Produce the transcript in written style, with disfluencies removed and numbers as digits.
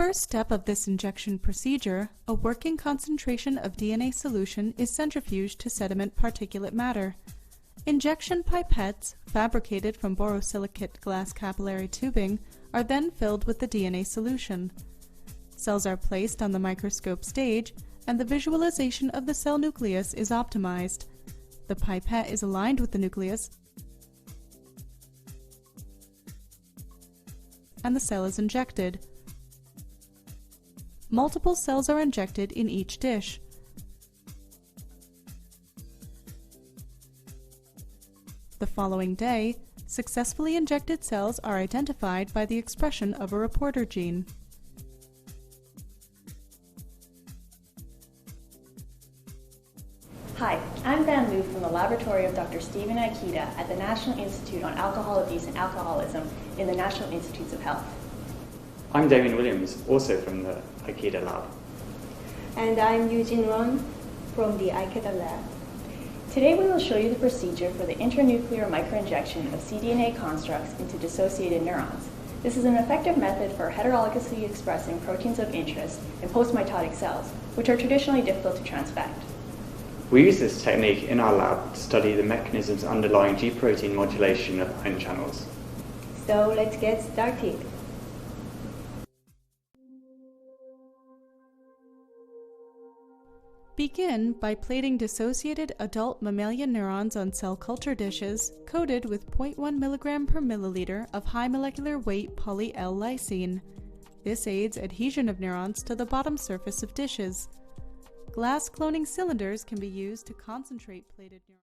first step of this injection procedure, a working concentration of DNA solution is centrifuged to sediment particulate matter. Injection pipettes, fabricated from borosilicate glass capillary tubing, are then filled with the DNA solution. Cells are placed on the microscope stage, and the visualization of the cell nucleus is optimized. The pipette is aligned with the nucleus, and the cell is injected. Multiple cells are injected in each dish. The following day, successfully injected cells are identified by the expression of a reporter gene. Hi, I'm Van Loo from the laboratory of Dr. Stephen Ikeda at the National Institute on Alcohol Abuse and Alcoholism in the National Institutes of Health. I'm Damian Williams, also from the Ikeda lab. And I'm Yu-Jin Won from the Ikeda lab. Today we will show you the procedure for the intranuclear microinjection of cDNA constructs into dissociated neurons. This is an effective method for heterologously expressing proteins of interest in post-mitotic cells, which are traditionally difficult to transfect. We use this technique in our lab to study the mechanisms underlying G protein modulation of ion channels. So let's get started. Begin by plating dissociated adult mammalian neurons on cell culture dishes coated with 0.1 mg per milliliter of high molecular weight poly-L-lysine. This aids adhesion of neurons to the bottom surface of dishes. Glass cloning cylinders can be used to concentrate plated neurons.